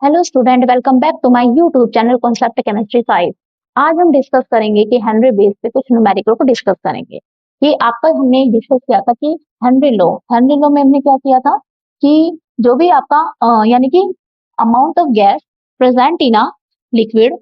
Hello student, welcome back to my YouTube channel concept chemistry 5। आज हम discuss करेंगे कि हेनरी बेस पे कुछ न्यूमेरिकल को डिस्कस करेंगे। कि आपका हमने डिस्कस किया था कि हेनरी लॉ में हमने क्या किया था कि जो भी आपका यानी कि amount of gas present in a liquid,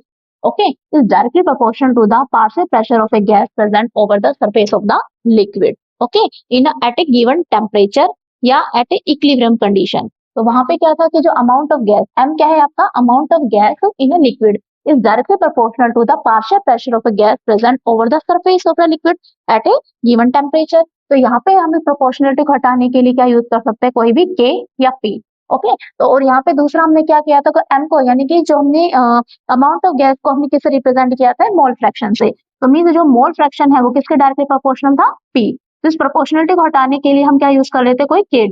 okay, is directly proportional to the partial pressure of a gas present over the surface of the liquid, okay, in at a given temperature या at a equilibrium condition. तो वहां पे क्या था कि जो amount of gas M क्या है आपका, amount of gas in a liquid is directly proportional to the partial pressure of a gas present over the surface of the liquid at a given temperature. तो यहाँ पे हमें proportionality को हटाने के लिए क्या यूज कर सकते हैं, कोई भी के या पी, ओके। तो और यहाँ पे दूसरा हमने क्या किया था, एम को यानी कि जो हमने अमाउंट ऑफ गैस को हमने किससे रिप्रेजेंट किया था, मोल फ्रैक्शन से। तो मीन जो मोल फ्रैक्शन है वो किसके डायरेक्टली प्रोपोर्शनल था, पी। तो इस प्रोपोर्शनलिटी को हटाने के लिए हम क्या यूज कर लेते हैं, कोई के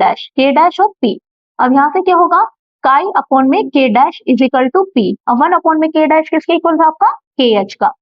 डैश और पी। अब यहाँ से क्या होगा, काई अपॉन में K dash is equal to P. अब 1 अपॉन में के डैश किसके इक्वल था, आपका के एच का,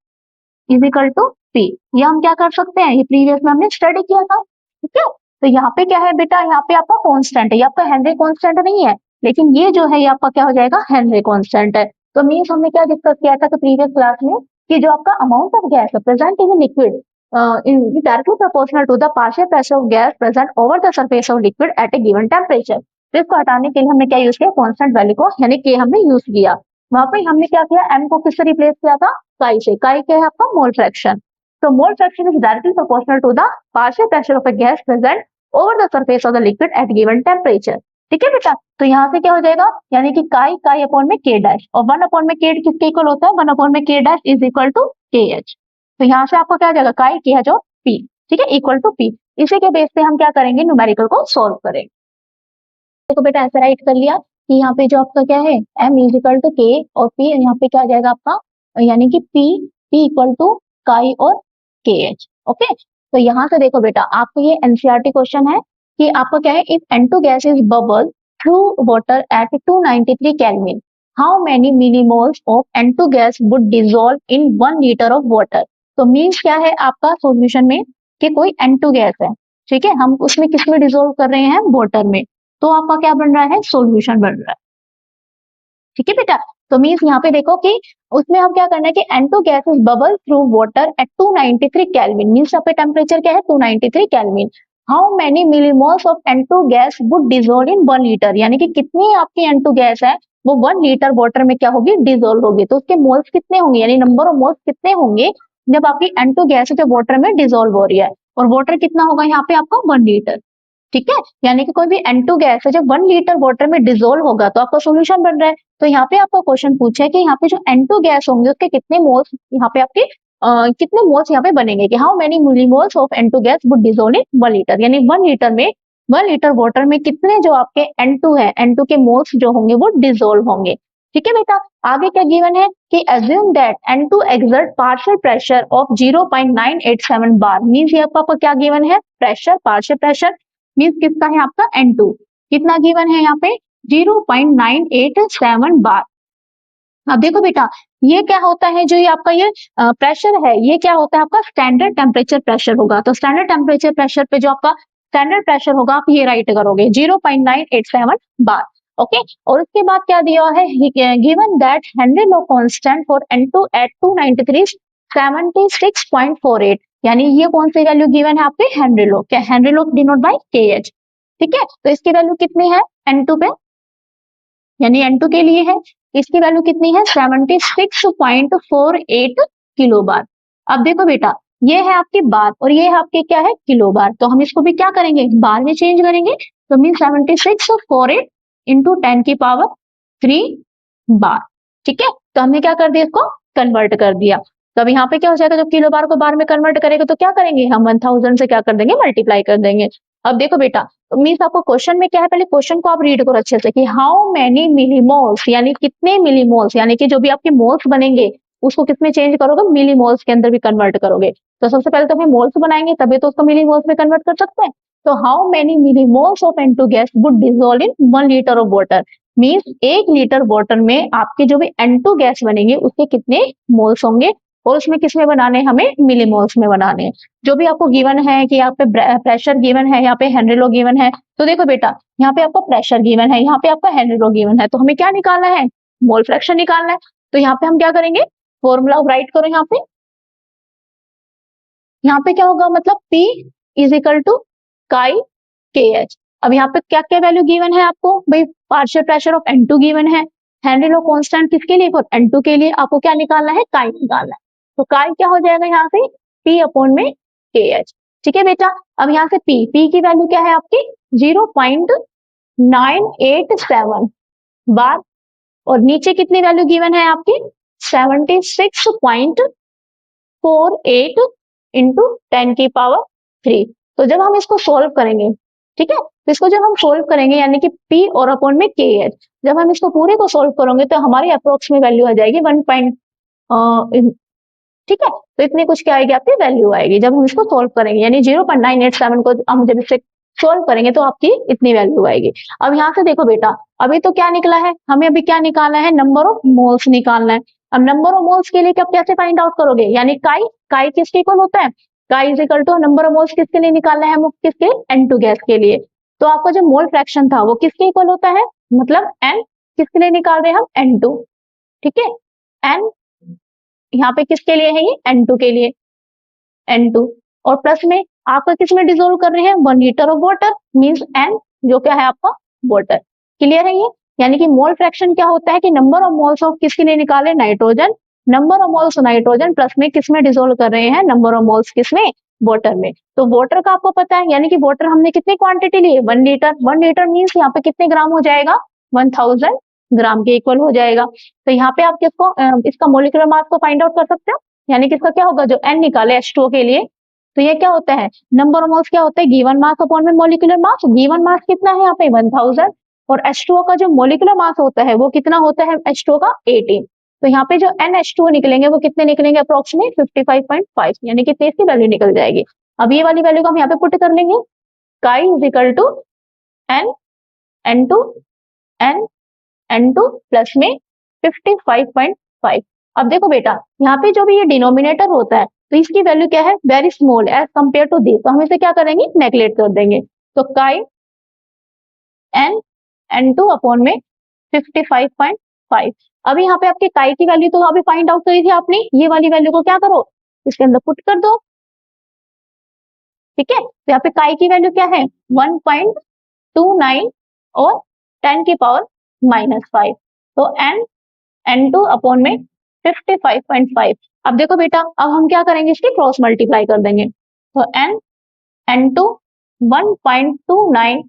इज इक्वल टू पी। ये हम क्या कर सकते हैं, ये प्रीवियस में हमने स्टडी किया था, ठीक है। तो यहाँ पे क्या है बेटा, यहाँ पे आपका कांस्टेंट है, ये आपका हेनरी कांस्टेंट नहीं है, लेकिन ये जो है ये आपका क्या हो जाएगा, हेनरी कांस्टेंट है। तो मीन्स हमने क्या डिस्कस किया था प्रीवियस क्लास में कि जो आपका अमाउंट ऑफ गैस है present in liquid is directly proportional to the partial pressure of gas present over the surface of liquid at a given temperature। तो इसको हटाने के लिए हमने क्या यूज किया, कांस्टेंट वैल्यू को यानी के हमने यूज किया। वहां पे हमने क्या किया, एम को किससे रिप्लेस किया था, काई से। काई क्या है आपका, मोल फ्रैक्शन। तो mole fraction is directly proportional to the partial pressure of a gas present over the surface of the liquid at given temperature. ठीक है बेटा, तो यहाँ से क्या हो जाएगा, यानी कि काई अपॉन में के डैश, और 1 अपॉन में के किसके इक्वल होता है, 1 अपॉन में K dash is equal to के एच। तो यहाँ से आपको क्या आ जाएगा, काई की है जो पी, ठीक है, इक्वल टू पी। इसी के बेस पे हम क्या करेंगे, न्यूमेरिकल को सॉल्व करेंगे। देखो बेटा, ऐसा राइट कर लिया कि यहाँ पे जो आपका क्या है, एम इज इक्वल टू के और पी, यहाँ पे क्या आ जाएगा आपका, यानी कि पी इक्वल टू काई और के एच, ओके। तो यहाँ से देखो बेटा, आपको ये एनसीईआरटी क्वेश्चन है कि आपका क्या है, if N2 gas is bubble through water at 293 kelvin, how many millimoles of N2 gas would dissolve in 1 litre of water. तो मीन्स क्या है आपका सॉल्यूशन में कि कोई N2 गैस है, ठीक है, हम उसमें किसमें डिसॉल्व कर रहे हैं, वाटर में। तो आपका क्या बन रहा है, सॉल्यूशन बन रहा है, ठीक है बेटा। तो मीन्स यहाँ पे देखो कि उसमें हम क्या करना है कि N2 gas is bubble through water at 293 kelvin, means यहाँ पे टेम्परेचर क्या है, 293 kelvin. How many millimoles of N2 gas would dissolve in 1 litre, यानी कि कितनी आपकी N2 गैस है वो 1 लीटर वाटर में क्या होगी, डिसॉल्व होगी। तो उसके मोल्स कितने होंगे, यानी नंबर ऑफ मोल्स कितने होंगे जब आपकी N2 गैस है जो वाटर में डिसॉल्व हो रही है, और वाटर कितना होगा यहाँ पे आपका 1 लीटर, ठीक है। यानी कि कोई भी N2 गैस है जब 1 लीटर वाटर में डिसॉल्व होगा तो आपका सॉल्यूशन बन रहा है। तो यहाँ पे आपका क्वेश्चन पूछा है कि यहाँ पे जो N2 गैस होंगे उसके कितने मोल्स यहाँ पे आपके कितने मोल्स यहाँ पे बनेंगे, कि how many millimoles of N2 gas would dissolve in 1 litre, यानी 1 लीटर में 1 लीटर वाटर में कितने जो आपके N2 है, N2 के मोल्स जो होंगे वो डिसॉल्व होंगे, ठीक है बेटा। आगे क्या गिवन है कि assume that N2 exert partial pressure of 0.987 bar, means ये आपका क्या गिवन है, प्रेशर, पार्शियल प्रेशर मीन्स किसका है आपका N2, कितना गिवन है यहाँ पे 0.987 बार। अब देखो बेटा, ये क्या होता है, जो ये आपका ये प्रेशर है, ये क्या होता है आपका स्टैंडर्ड टेम्परेचर प्रेशर होगा। तो स्टैंडर्ड टेम्परेचर प्रेशर पे जो आपका स्टैंडर्ड प्रेशर होगा आप ये राइट करोगे 0.987 बार, ओके। और उसके बाद क्या दिया है, given that Henry law constant for N2 at 293 76.48, यानी ये कौन सी वैल्यू गिवन है आपके, हेनरी लॉ, क्या हेनरी लॉ डिनोट बाय के एच, ठीक है। तो इसकी वैल्यू कितनी है N2 पे, यानी N2 के लिए है, इसकी वैल्यू कितनी है 76.48 किलो बार। अब देखो बेटा, ये है आपकी बार और ये है आपके क्या है, किलो बार। तो हम इसको भी क्या करेंगे, बार में चेंज करेंगे। तो मीन 7648 इंटू 10 की पावर 3 बार, ठीक है। तो हमने क्या कर दिया, इसको कन्वर्ट कर दिया। तो अब यहाँ पे क्या हो जाएगा, जब किलो बार को बार में कन्वर्ट करेंगे तो क्या करेंगे हम, 1000 से क्या कर देंगे, मल्टीप्लाई कर देंगे। अब देखो बेटा, तो मीन्स आपको क्वेश्चन में क्या है, पहले क्वेश्चन को आप रीड करो अच्छे से कि हाउ मेनी मिलीमोल्स, यानी कितने मिलीमोल्स, यानी कि जो भी आपके मोल्स बनेंगे उसको किसमें चेंज करोगे, मिलीमोल्स के अंदर भी कन्वर्ट करोगे। तो सबसे पहले तो हमें मोल्स बनाएंगे तभी तो उसको मिलीमोल्स में कन्वर्ट कर सकते हैं। तो how many millimoles of N2 gas would dissolve in 1 litre of water, means 1 litre water में आपके जो भी N2 गैस बनेंगे उसके कितने मोल्स होंगे, और उसमें किसमें बनाने हैं, हमें मिलीमोल्स में बनाने हैं। जो भी आपको गिवन है कि यहाँ पे प्रेशर गिवन है, यहाँ पे हेनरी लॉ गिवन है। तो देखो बेटा, यहाँ पे आपको प्रेशर गिवन है, यहाँ पे आपका हेनरी लॉ गिवन है, तो हमें क्या निकालना है, मोल फ्रैक्शन निकालना है। तो यहाँ पे हम क्या करेंगे, फॉर्मूला राइट करो यहाँ पे क्या होगा, मतलब P इज इक्वल टू काई के एच। अब यहाँ पे क्या क्या वैल्यू गिवन है आपको, भाई partial pressure of N2 given है, हेनरी लॉ कांस्टेंट किसके लिए, फॉर N2 के लिए आपको क्या निकालना है, काई निकालना है। तो काई क्या हो जाएगा यहाँ से, P अपॉन में के एच। ठीक है बेटा, अब यहाँ से P की वैल्यू क्या है आपकी 0.987 बार, और नीचे कितनी वैल्यू गिवन है आपकी 76.48 इंटू 10 की पावर 3। तो जब हम इसको सोल्व करेंगे, ठीक है, तो इसको जब हम सोल्व करेंगे यानी कि P और अपॉन में के एच, जब हम इसको पूरे को सोल्व करेंगे तो हमारी अप्रोक्स में वैल्यू आ जाएगी 1 पॉइंट, ठीक है, तो इतनी कुछ क्या आएगी आपकी वैल्यू आएगी जब हम इसको सोल्व करेंगे, यानी 0.987 को हम जब इससे सोल्व करेंगे तो आपकी इतनी वैल्यू आएगी। अब यहाँ से देखो बेटा, अभी तो क्या निकला है, हमें अभी क्या निकालना है, नंबर ऑफ मोल्स निकालना है। अब नंबर ऑफ मोल्स के लिए कब कैसे फाइंड आउट करोगे, यानी काई काई किसके इक्वल होता है, chi is equal to number of moles किसके लिए निकालना है, हम किसके N2 गैस के लिए। तो आपका जो मोल फ्रैक्शन था वो किसके इक्वल होता है, मतलब N किसके लिए निकाल रहे हैं हम N2, ठीक है, N यहाँ पे किसके लिए है, ये N2 के लिए, N2, और प्लस में आपका किस में डिजोल्व कर रहे हैं, 1 litre of water, means N जो क्या है आपका वाटर। क्लियर है ये, यानी कि मोल फ्रैक्शन क्या होता है कि नंबर ऑफ मोल्स ऑफ किसके लिए निकाले, nitrogen, number of moles nitrogen plus में किस में डिजोल्व कर रहे हैं, नंबर ऑफ मोल्स किस में, वाटर में। तो वाटर का आपको पता है, यानी कि वाटर हमने कितनी क्वांटिटी ली है, 1 लीटर, 1 लीटर मींस यहाँ पे कितने ग्राम हो जाएगा, 1000 ग्राम के इक्वल हो जाएगा। तो यहाँ पे आप किसको इसका मोलिकुलर मास को फाइंड आउट कर सकते हो, यानी कि इसका क्या होगा, जो N निकाले H2O के लिए, तो ये क्या होता है, नंबर ऑफ मोल्स क्या होता है, गिवन मास अपॉन में मोलिकुलर मास, गिवन मास कितना है यहाँ पे 1000, और H2O का जो मोलिकुलर मास होता है वो कितना होता है H2O का 18। तो यहाँ पे जो NH2O निकलेंगे वो कितने निकलेंगे, अप्रोक्सीमेट 55.5, यानी कि 23 की वैल्यू निकल जाएगी। अब ये वाली वैल्यू को हम यहाँ पे पुट कर लेंगे, chi is equal to N N2 N N2 plus में 55.5। अब देखो बेटा, यहाँ पे जो भी ये डिनोमिनेटर होता है तो इसकी वैल्यू क्या है, very small as compare to this, तो हम इसे क्या करेंगे, नेग्लेक्ट कर देंगे। तो काई N N2 अपॉन में 55.5। अभी यहाँ पे आपके काई की वैल्यू तो अभी फाइंड आउट करी थी आपने, ये वाली वैल्यू को क्या करो, इसके अंदर पुट कर दो, ठीक है। तो यहाँ पे काई की वैल्यू क्या है 1.29 और 10 की पावर -5, तो N2 अपॉन में 55.5। अब देखो बेटा, अब हम क्या करेंगे, इसकी क्रॉस मल्टीप्लाई कर देंगे, तो N2 1.29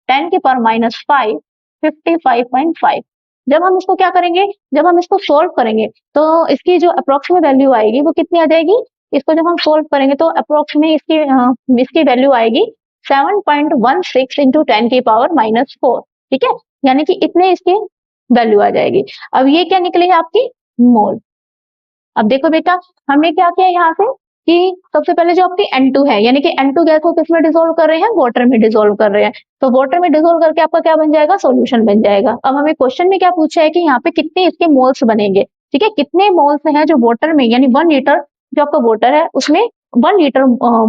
10 की पावर -5 55.5। जब हम इसको क्या करेंगे, जब हम इसको सोल्व करेंगे तो इसकी जो अप्रोक्सीमेट वैल्यू आएगी वो कितनी आ जाएगी, इसको जब हम सोल्व करेंगे तो अप्रोक्सीमेट इसकी वैल्यू आएगी 7.16 इंटू 10 की पावर -4, ठीक है, यानी कि इतने इसकी वैल्यू आ जाएगी। अब ये क्या निकलेगी आपकी मोल। अब देखो बेटा, हमने क्या किया यहाँ से कि सबसे पहले जो आपकी N2 है, यानी कि N2 गैस को किसमें डिसोल्व कर रहे हैं, वाटर में डिसोल्व कर रहे हैं, तो वाटर में डिसोल्व करके आपका क्या बन जाएगा, सॉल्यूशन बन जाएगा। अब हमें क्वेश्चन में क्या पूछा है कि यहाँ पे कितने इसके मोल्स बनेंगे, ठीक है, कितने मोल्स हैं जो वाटर में, यानी 1 लीटर जो आपका वाटर है उसमें 1 लीटर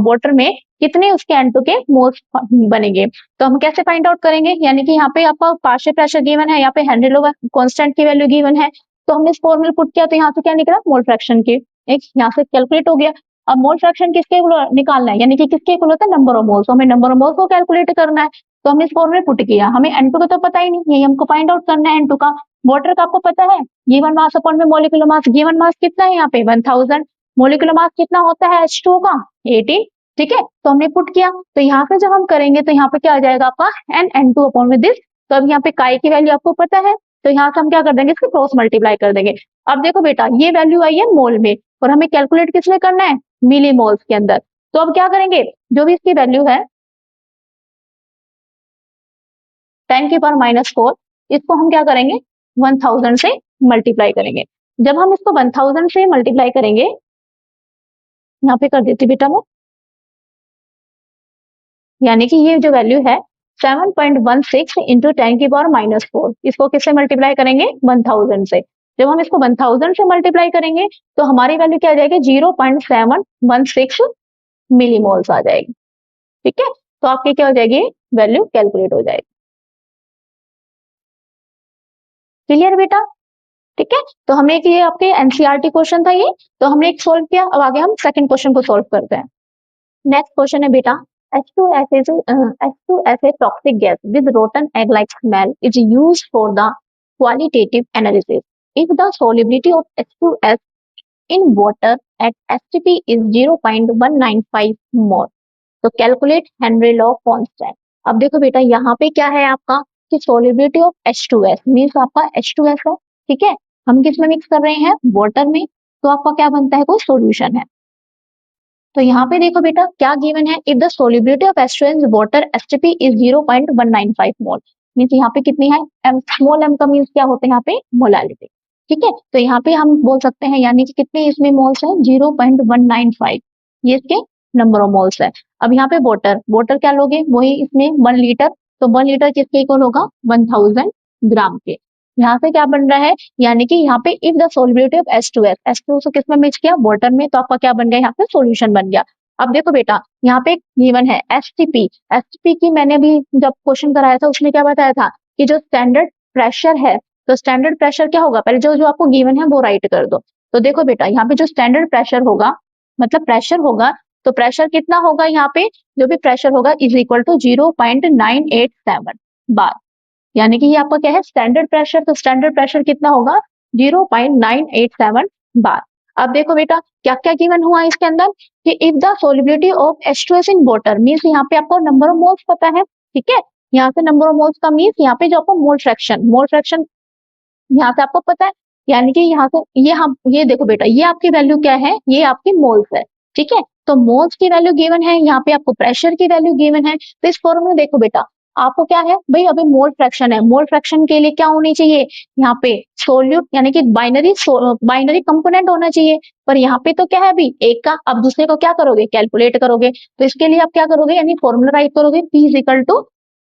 वाटर में कितने उसके N2 के मोल्स बनेंगे। तो हम कैसे फाइंड आउट करेंगे, यानी कि यहाँ पे आपका पार्शियल प्रेशर गिवन है, यहाँ पे हेनरी लॉ कांस्टेंट की वैल्यू गिवन है, तो हमने इस फॉर्मूला पुट किया तो यहाँ से क्या निकला, मोल फ्रैक्शन की, एक यहाँ से कैलकुलेट हो गया। अब मोल फ्रैक्शन किसके निकालना है, यानी कि किसके इक्वल होता है, नंबर ऑफ मोल्स, तो हमें नंबर ऑफ मोल्स को कैलकुलेट करना है, तो हमने इस फॉर्मूले पुट किया, हमें N2 का तो पता ही नहीं, यही हमको फाइंड आउट करना है N2 का। वाटर का आपको पता है, गिवन मास अपॉन में मोलिकुलर मास, गिवन मास कितना है यहाँ पे 1000, मोलिकुलर मास कितना होता है H2O का 18, ठीक है, तो हमने पुट किया, तो यहाँ पे जब हम करेंगे तो यहाँ पे क्या आ जाएगा आपका N2 अपॉन में दिस। तो अब यहाँ पे काई की वैल्यू आपको पता है, तो यहाँ से हम क्या कर देंगे, इसको क्रॉस मल्टीप्लाई कर देंगे। अब देखो बेटा, ये वैल्यू आई है मोल में और हमें कैलकुलेट किसमें करना है, मिली मोल्स के अंदर। तो अब क्या करेंगे, जो भी इसकी वैल्यू है 10 की पावर -4, इसको हम क्या करेंगे 1000 से मल्टीप्लाई करेंगे। जब हम इसको 1000 से मल्टीप्लाई करेंगे, यहाँ पे कर देती बेटा मैं, यानी कि ये जो वैल्यू है 7.16 इंटू 10 की पावर -4, इसको किससे मल्टीप्लाई करेंगे 1000 से। जब हम इसको 1000 से मल्टीप्लाई करेंगे तो हमारी वैल्यू क्या आ जाएगी 0.716 मिलीमोल्स आ जाएगी, ठीक है, तो आपकी क्या हो जाएगी, वैल्यू कैलकुलेट हो जाएगी। क्लियर बेटा। ठीक है, तो हमने ये आपके एनसीईआरटी क्वेश्चन था ये, तो हमने एक सोल्व किया। अब आगे हम सेकंड क्वेश्चन को सोल्व करते हैं। नेक्स्ट क्वेश्चन है बेटा, H2S a toxic gas with rotten egg-like smell is used for the qualitative analysis. If the solubility of H2S in water at STP is 0.195 mole, तो कैलकुलेट हेनरी लॉ कांस्टेंट। अब देखो बेटा यहाँ पे क्या है आपका कि सोलिबिलिटी ऑफ H2S मींस आपका H2S है, ठीक है, हम किस में मिक्स कर रहे हैं, वाटर में, तो आपका क्या बनता है, कोई सॉल्यूशन है। तो यहाँ पे देखो बेटा क्या गिवन है, if the solubility of H2S water STP is 0.195 mole, means यहाँ पे कितनी है, m, स्मॉल m का मींस क्या होता है यहाँ पे, मोलालिटी, ठीक है, तो यहाँ पे हम बोल सकते हैं यानी कि कितने इसमें मोल्स है, 0.195, ये इसके नंबर ऑफ मोल्स है। अब यहाँ पे वाटर क्या लोगे, वही इसमें 1 लीटर, तो 1 लीटर किसके इक्वल होगा, 1000 ग्राम के। यहाँ से क्या बन रहा है, यानी कि यहाँ पे if the solubility of H2S को किसमें मिक्स किया, वाटर में, तो आपका क्या बन गया, यहाँ पे सॉल्यूशन बन गया। अब देखो बेटा यहाँ पे गिवन है एसटीपी की मैंने अभी जब क्वेश्चन कराया था उसमें क्या बताया था कि जो स्टैंडर्ड प्रेशर है, तो स्टैंडर्ड प्रेशर क्या होगा, पहले जो जो आपको गिवन है वो राइट कर दो। तो देखो बेटा यहाँ पे जो स्टैंडर्ड प्रेशर होगा, मतलब प्रेशर होगा, तो प्रेशर कितना होगा, यहाँ पे जो भी प्रेशर होगा इज इक्वल टू 0.987 बार, यानी कि ये आपका क्या है, स्टैंडर्ड प्रेशर, तो स्टैंडर्ड प्रेशर कितना होगा, 0.987 बार। अब देखो बेटा क्या क्या गिवन हुआ इसके अंदर कि if the solubility of H2S in water means यहाँ पे आपको नंबर ऑफ मोल्स पता है, ठीक है, यहाँ से नंबर ऑफ मोल्स का मींस यहाँ पे जो आपको मोल फ्रैक्शन यहाँ से आपको पता है, यानी कि यहाँ से ये हम ये देखो बेटा ये आपकी वैल्यू क्या है, ये आपकी मोल्स है, ठीक है, तो मोल्स की वैल्यू गिवन है, यहाँ पे आपको प्रेशर की वैल्यू गिवन है, तो इस फॉर्म में देखो बेटा आपको क्या है भाई, अभी मोल फ्रैक्शन है, मोल फ्रैक्शन के लिए क्या होनी चाहिए, यहाँ पे सोल्यूट यानी कि बाइनरी कंपोनेंट होना चाहिए, पर यहाँ पे तो क्या है अभी एक का, अब दूसरे को क्या करोगे, कैलकुलेट करोगे, तो इसके लिए आप क्या करोगे, यानी फॉर्मूला राइट करोगे, P इज इक्वल टू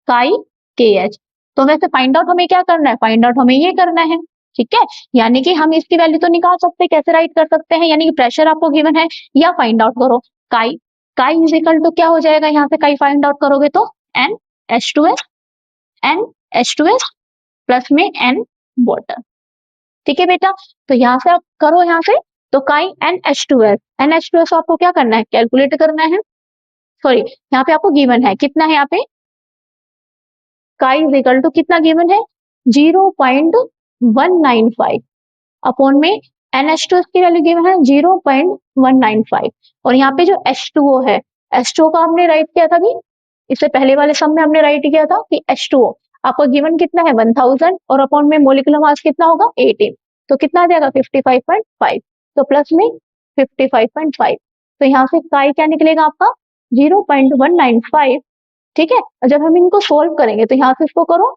काई के एच। तो वैसे फाइंड आउट हमें क्या करना है, फाइंड आउट हमें ये करना है, ठीक है, यानी कि हम इसकी वैल्यू तो निकाल सकते हैं, कैसे राइट कर सकते हैं, यानी कि प्रेशर आपको गिवन है या फाइंड आउट करो, काई काई इज इक्वल टू क्या हो जाएगा, यहाँ से काई फाइंड आउट करोगे तो NH2S प्लस में N वाटर, ठीक है बेटा, तो यहाँ से आप करो, यहाँ से तो काई NH2S आपको क्या करना है, कैलकुलेट करना है, सॉरी यहाँ पे आपको गिवन है कितना है, यहाँ पे काई इज इक्वल टू कितना गिवन है, 0.195 अपॉन में NH2S की वैल्यू गिवन है 0.195, और यहाँ पे जो H2O है, H2O का हमने राइट किया था, भी इससे पहले वाले सम में हमने राइट किया था कि H2O आपको गिवन कितना है 1000, और अपॉन में मोलिकुलर मास कितना होगा 18, तो कितना आ जाएगा 55.5, तो प्लस में 55.5, तो यहाँ से काई क्या निकलेगा आपका 0.195, ठीक है, जब हम इनको सोल्व करेंगे तो यहाँ से इसको करो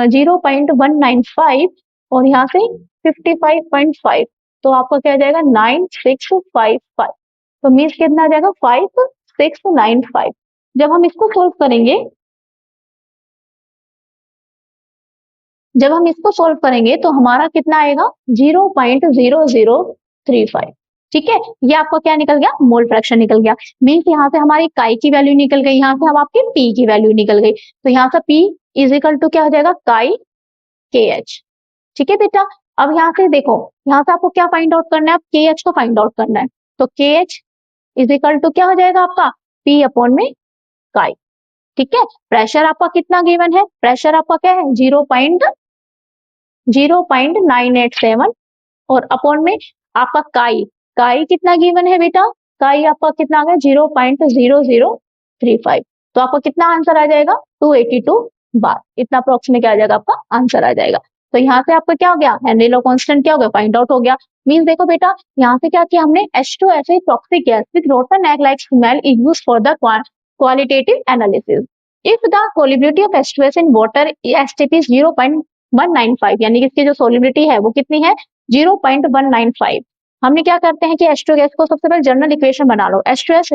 0.195 और यहाँ से 55.5, तो आपका क्या आ जाएगा 9655, तो मीन्स कितना आ जाएगा 5695। जब हम इसको सोल्व करेंगे, तो हमारा कितना आएगा 0.0035, ठीक है, ये आपका क्या निकल गया, मोल फ्रैक्शन निकल गया, मीन्स यहाँ से हमारी काई की वैल्यू निकल गई, यहाँ से हम आपकी पी की वैल्यू निकल गई, तो यहाँ से पी इज इक्वल टू क्या हो जाएगा, काई के एच, ठीक है बेटा। अब यहाँ से देखो, यहाँ से आपको क्या फाइंड आउट करना है, के एच को फाइंड आउट करना है, तो के एच इज इक्वल टू क्या हो जाएगा आपका पी अपॉन में काई, ठीक है, प्रेशर आपका कितना गिवन है, प्रेशर आपका क्या है 0.987 और अपॉन में आपका काई कितना गिवन है बेटा, काई आपका कितना आ गया 0.0035, तो आपका कितना आंसर आ जाएगा 282 बार, इतना अप्रोक्सीमेट क्या आ जाएगा आपका आंसर आ जाएगा। तो यहाँ से आपका क्या हो गया, हेनरी लॉ कांस्टेंट क्या हो गया, फाइंड आउट हो गया। मींस देखो बेटा यहाँ से क्या किया हमने, H2S a toxic gas with rotten egg like smell is used for the qualitative analysis. If the solubility of H2S in water STP is 0.195, यानी कि इसकी जो सोलिबिलिटी है वो कितनी है 0.195, हमने क्या करते हैं कि H2 गैस को सबसे पहले जनरल इक्वेशन बना लो, H2S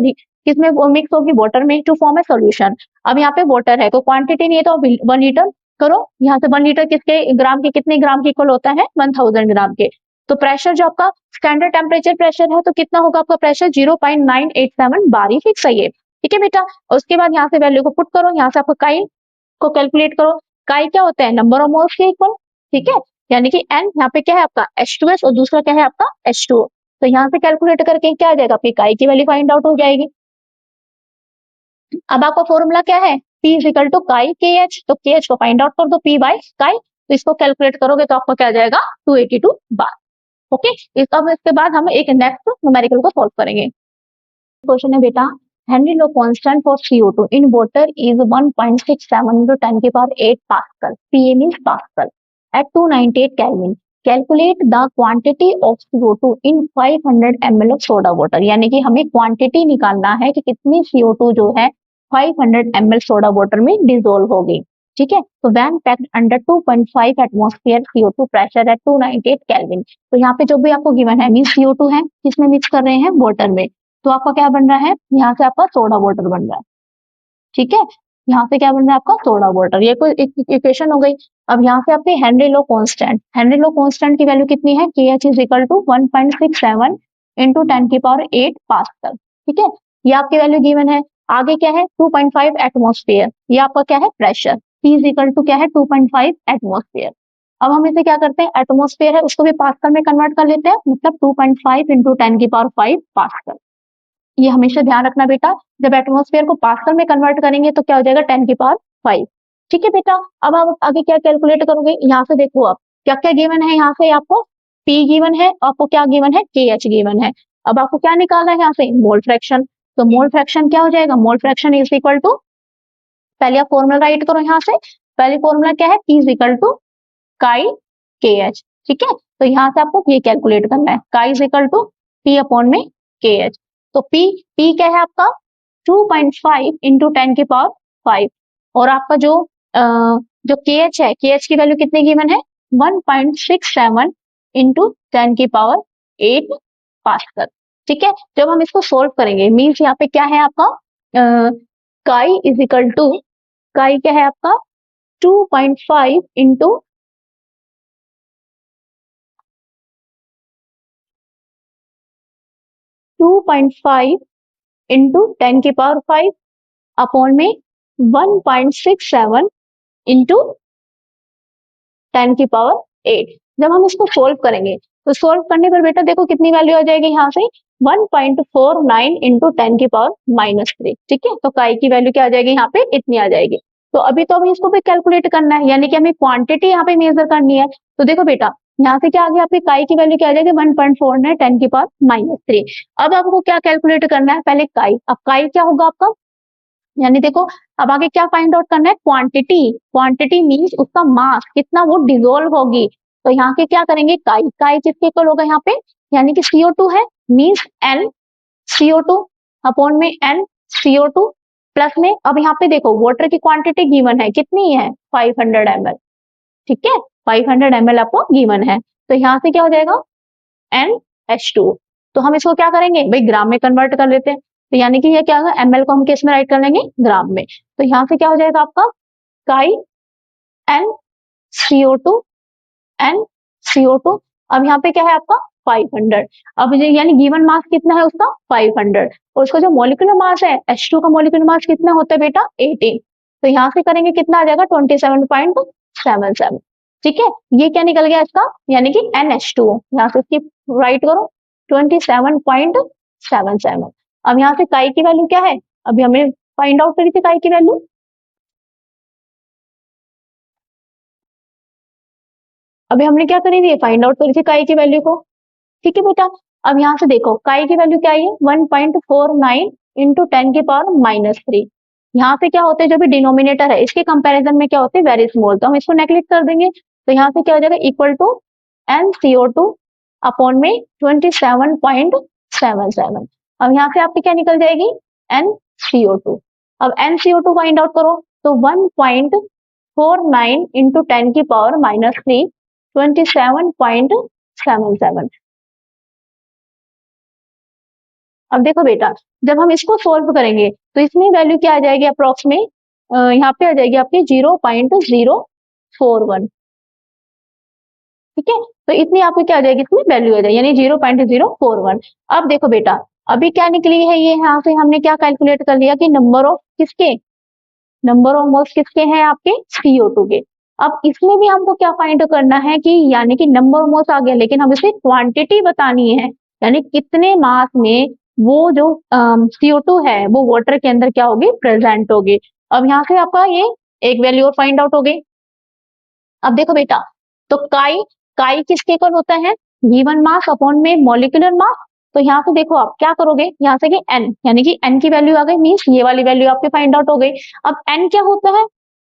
किसमें मिक्स होगी, वाटर में, टू फॉर्म ए सॉल्यूशन। अब यहाँ पे वाटर है तो क्वांटिटी नहीं है तो 1 लीटर करो, यहाँ से 1 लीटर किसके ग्राम के, कितने ग्राम के इक्वल होता है 1000 ग्राम के, तो प्रेशर जो आपका स्टैंडर्ड टेम्परेचर प्रेशर है तो कितना होगा आपका प्रेशर 0.987 बार ही फिक्स है ये, ठीक है बेटा। उसके बाद यहाँ से वैल्यू को पुट करो, यहाँ से आपको काई को कैलकुलेट करो, काई क्या होता है नंबर ऑफ मोल्स के इक्वल, ठीक है, यानी कि N यहाँ पे क्या है आपका H2S और दूसरा क्या है आपका H2O। तो यहाँ से कैलकुलेट करके क्या आ जाएगा, आपकी काई की वैल्यू फाइंड आउट हो जाएगी। अब आपका फॉर्मूला क्या है, P इज इक्वल टू काई के एच, तो के एच को फाइंड आउट कर दो P बाय काई, तो इसको कैलकुलेट करोगे तो आपको क्या आ जाएगा 282 बार। ओके, अब इसके बाद हम एक नेक्स्ट न्यूमेरिकल को सॉल्व करेंगे। क्वेश्चन है बेटा, Henry law constant for CO2 in water is 1.67 into 10 की power 8 pascal, PA means pascal, at 298 Kelvin. Calculate the quantity of CO2 in 500 ml of soda water. यानी कि हमें क्वांटिटी निकालना है कि कितनी CO2 जो है 500 ml सोडा वाटर में डिसोल्व होगी। ठीक है, तो when packed under 2.5 atmosphere CO2 pressure at 298 kelvin, तो यहाँ पे जो भी आपको गिवन है मीन CO2 है, किसमें मिक्स कर रहे हैं, वाटर में, तो आपका क्या बन रहा है, यहाँ से आपका सोडा वाटर बन रहा है। ठीक है, यहाँ से क्या बन रहा है आपका सोडा वाटर, ये कोई इक्वेशन हो गई। अब यहाँ से आपके Henry law constant, Henry law constant की वैल्यू कितनी है, KH is equal to 1.67 into 10 की पावर 8 पास्कल। ठीक है, ये आपकी वैल्यू गिवन है। आगे क्या है 2.5 एटमॉस्फेयर, ये आपका क्या है pressure, P is equal to क्या है 2.5 एटमॉस्फेयर। अब हम इसे क्या करते हैं, एटमॉस्फेयर है उसको भी पास्कल में कन्वर्ट कर लेते हैं, मतलब 2.5 इंटू 10 की पावर 5 पास्कल। ये हमेशा ध्यान रखना बेटा, जब एटमॉस्फेयर को पास्कल में कन्वर्ट करेंगे तो क्या हो जाएगा 10 की पावर 5। ठीक है बेटा, अब आप आगे क्या कैलकुलेट करोगे, यहाँ से देखो आप क्या क्या गिवन है, यहाँ से आपको P गिवन है, आपको क्या गिवन है KH गिवन है। अब आपको क्या निकालना है यहाँ से, मोल फ्रैक्शन, तो मोल फ्रैक्शन क्या हो जाएगा, mole fraction is equal to, पहले आप फॉर्मूला राइट करो यहाँ से, पहले फॉर्मूला क्या है P इज इक्वल टू काई KH। ठीक है, तो यहाँ से आपको ये कैलकुलेट करना है, chi is equal to P upon में KH। तो P क्या है आपका 2.5 इंटू 10 की पावर 5, और आपका जो KH है, KH की वैल्यू कितनी गिवन है 1.67 इंटू 10 की पावर 8 पास्कल। ठीक है, जब हम इसको सोल्व करेंगे मीन्स यहाँ पे क्या है आपका काई इज इक्वल टू, काई क्या है आपका 2.5 इंटू 2.5 इंटू 10 की पावर 5 अपॉन में 1.67 इंटू 10 की पावर 8। जब हम इसको सोल्व करेंगे तो सोल्व करने पर बेटा देखो कितनी वैल्यू आ जाएगी यहाँ से 1.49 इंटू 10 की पावर -3। ठीक है, तो काई की वैल्यू क्या आ जाएगी यहाँ पे इतनी आ जाएगी। तो अभी तो हमें इसको भी कैलकुलेट करना है, यानी कि हमें क्वांटिटी यहाँ पे मेजर करनी है। तो देखो बेटा यहाँ से क्या आ गया, आपकी काई की वैल्यू क्या आ जाएगी 1.49 10 की पावर -3। अब आपको क्या कैलकुलेट करना है, पहले काई, अब काई क्या होगा आपका, यानी देखो अब आगे क्या फाइंड आउट करना है, क्वांटिटी, क्वांटिटी मींस उसका मास कितना वो डिसोल्व होगी। तो यहाँ के क्या करेंगे, काई, काई किसके इक्वल होगा यहाँ पे, यानी कि CO2 है मींस N CO2 अपॉन में N CO2 प्लस में, अब यहाँ पे देखो वाटर की क्वांटिटी गिवन है, कितनी है 500 ml। ठीक है, 500 ml आपको गिवन है, तो यहाँ से क्या हो जाएगा NH2। तो हम इसको क्या करेंगे भाई ग्राम में कन्वर्ट कर लेते हैं, तो यानी कि ये क्या होगा ml को हम किस में राइट कर लेंगे, ग्राम में। तो यहाँ से क्या हो जाएगा आपका काई N CO2 N CO2, अब यहाँ पे क्या है आपका 500, अब यानी गिवन मास कितना है उसका 500, और उसका जो मॉलिक्यूलर मास है H2 का मॉलिक्यूलर मास कितना होता है बेटा 18। तो यहाँ से करेंगे कितना आ जाएगा 27.77। ठीक है, ये क्या निकल गया इसका, यानी कि NH2, यहाँ से इसकी राइट करो 27.77। अब यहाँ से काई की वैल्यू क्या है, अभी हमें फाइंड आउट करी थी काई की वैल्यू, अभी हमने क्या करी थी फाइंड आउट करी थी काई की वैल्यू को। ठीक है बेटा, अब यहाँ से देखो काई की वैल्यू क्या आई है 1.49 इंटू 10 की पावर -3। यहाँ पे क्या होते हैं, जो भी डिनोमिनेटर है इसके कंपैरिजन में क्या होते हैं वेरी स्मॉल, तो हम इसको नेग्लेक्ट कर देंगे। तो यहाँ से क्या हो जाएगा इक्वल टू NCO2 अपॉन में 27.77। अब यहाँ से आपकी क्या निकल जाएगी NCO2। अब NCO2 फाइंड आउट करो, तो 1.49 इंटू 10 की पावर -3 27.77। अब देखो बेटा जब हम इसको सोल्व करेंगे तो इसमें वैल्यू क्या आ जाएगी अप्रोक्सीमेट, यहाँ पे आ जाएगी आपकी 0.041। ठीक है, तो इतनी आपको क्या आ जाएगी इसमें वैल्यू आ जाएगी, यानी 0.041। अब देखो बेटा अभी क्या निकली है, ये यहाँ से हमने क्या कैलकुलेट कर लिया कि नंबर ऑफ किसके, नंबर ऑफ मोल्स किसके हैं आपके CO2 के। अब इसमें भी हमको क्या फाइंड करना है कि यानी कि नंबर ऑफ मोल्स आ गया, लेकिन हम इसे क्वांटिटी बतानी है, यानी कितने मास में वो जो CO2 है वो वाटर के अंदर क्या होगी, प्रेजेंट होगी। अब यहाँ से आपका ये एक वैल्यू और फाइंड आउट हो गई। अब देखो बेटा, तो काई काई किसके इक्वल होता है, गिवन मास अपॉन में मॉलिक्यूलर मास। तो यहाँ से देखो आप क्या करोगे, यहाँ से कि n यानी कि n की वैल्यू आ गई, मीन्स ये वाली वैल्यू आपकी फाइंड आउट हो गई। अब n क्या होता है,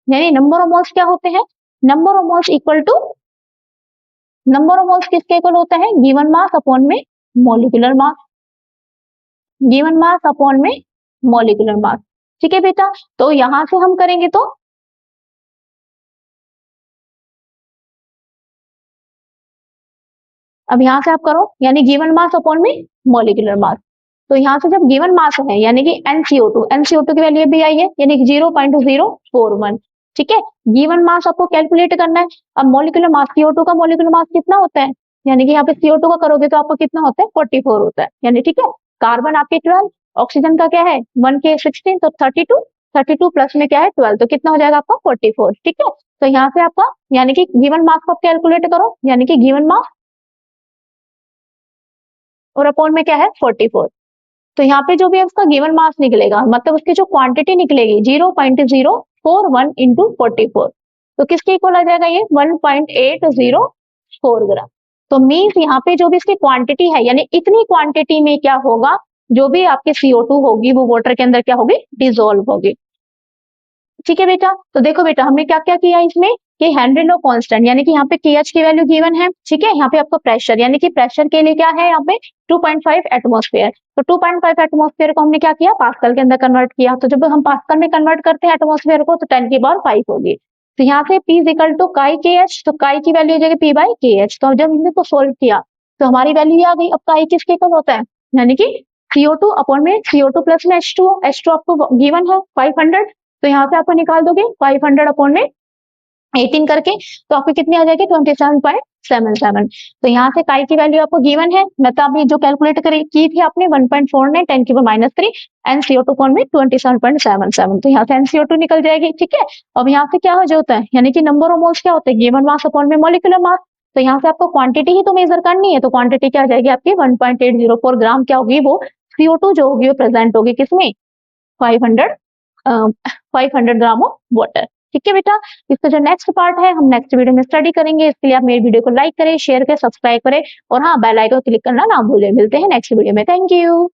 यानी नंबर ऑफ मोल्स क्या होते हैं, number of moles equal to, number of moles किसके इक्वल होता है, गिवन मास अपॉन में molecular mass, given mass upon में मॉलिक्यूलर मास। ठीक है बेटा, तो यहां से हम करेंगे तो अब यहाँ से आप करो, यानी गिवन मास अपॉन में मॉलिक्यूलर मास। तो यहाँ से जब गिवन मास है यानी कि NCO2 की वैल्यू भी आई है, यानी कि 0.041। ठीक है, गिवन मास आपको कैलकुलेट करना है। अब मॉलिक्यूलर मास, CO2 का मॉलिक्यूलर मास कितना होता है, यानी कि यहाँ पे CO2 का करोगे तो आपको कितना होता है, 44 होता है, यानी ठीक है। कार्बन आपके 12, ऑक्सीजन का क्या है 1 के 16, तो 32, 32 प्लस में क्या है 12, तो कितना हो जाएगा आपका 44। ठीक है, तो यहाँ से आपका यानी कि गिवन मास को आप कैलकुलेट करो, यानी कि गिवन मास और अपॉन में क्या है 44। तो यहाँ पे जो भी उसका गिवन मास निकलेगा, मतलब उसकी जो क्वांटिटी निकलेगी 0.041 इंटू 44, तो किसके इक्वल आ जाएगा ये 1.804 ग्राम। तो मीन्स यहाँ पे जो भी इसकी क्वांटिटी है, यानी इतनी क्वांटिटी में क्या होगा, जो भी आपकी CO2 होगी वो वाटर के अंदर क्या होगी, डिजोल्व होगी। ठीक है बेटा, तो देखो बेटा हमने क्या क्या किया इसमें, कि हेनरी लो कांस्टेंट यानी कि यहाँ पे KH की वैल्यू गिवन है। ठीक है, यहाँ पे आपका प्रेशर, यानी कि प्रेशर के लिए क्या है यहाँ पे 2.5 एटमॉस्फेयर। तो 2.5 एटमॉस्फेयर को हमने क्या किया, पास्कल के अंदर कन्वर्ट किया। तो जब हम पास्कल में कन्वर्ट करते हैं एटमॉस्फेयर को, तो 10⁵ होगी। तो यहाँ से P इक्वल टू काई KH, तो काई की वैल्यू हो जाएगी P/KH। तो जब हमने को सोल्व किया तो हमारी वैल्यू आ गई। अब काई किसके इक्वल होता है, यानी कि CO2 अपॉन में CO2 प्लस में H2O, H2 आपको गिवन है 500। तो यहाँ से आपको निकाल दोगे 500 अपॉन में 18 करके, तो आपको कितनी आ जाएगी 27.77। तो यहाँ से काई की वैल्यू आपको गिवन है, मतलब अभी जो कैलकुलेट की थी आपने 1.49 10⁻³ NCO2 अपॉन में 27.77। तो यहाँ से NCO2 निकल जाएगी। ठीक है, अब यहाँ से क्या हो जाता है, यानी कि नंबर ऑफ मोल्स क्या होते हैं, गिवन मास अपॉन में मॉलिक्यूलर मास। तो यहाँ से आपको क्वांटिटी ही तो मेजर करनी है, तो क्वांटिटी क्या आ जाएगी आपकी 1.804 ग्राम क्या होगी, वो CO2 जो होगी वो प्रेजेंट होगी किसमें 500 500 ग्राम ऑफ वाटर। ठीक है बेटा, इसका जो नेक्स्ट पार्ट है हम नेक्स्ट वीडियो में स्टडी करेंगे। इसके लिए आप मेरे वीडियो को लाइक करें, शेयर करें, सब्सक्राइब करें और हाँ बेल आइकन क्लिक करना ना भूलें। मिलते हैं नेक्स्ट वीडियो में, थैंक यू।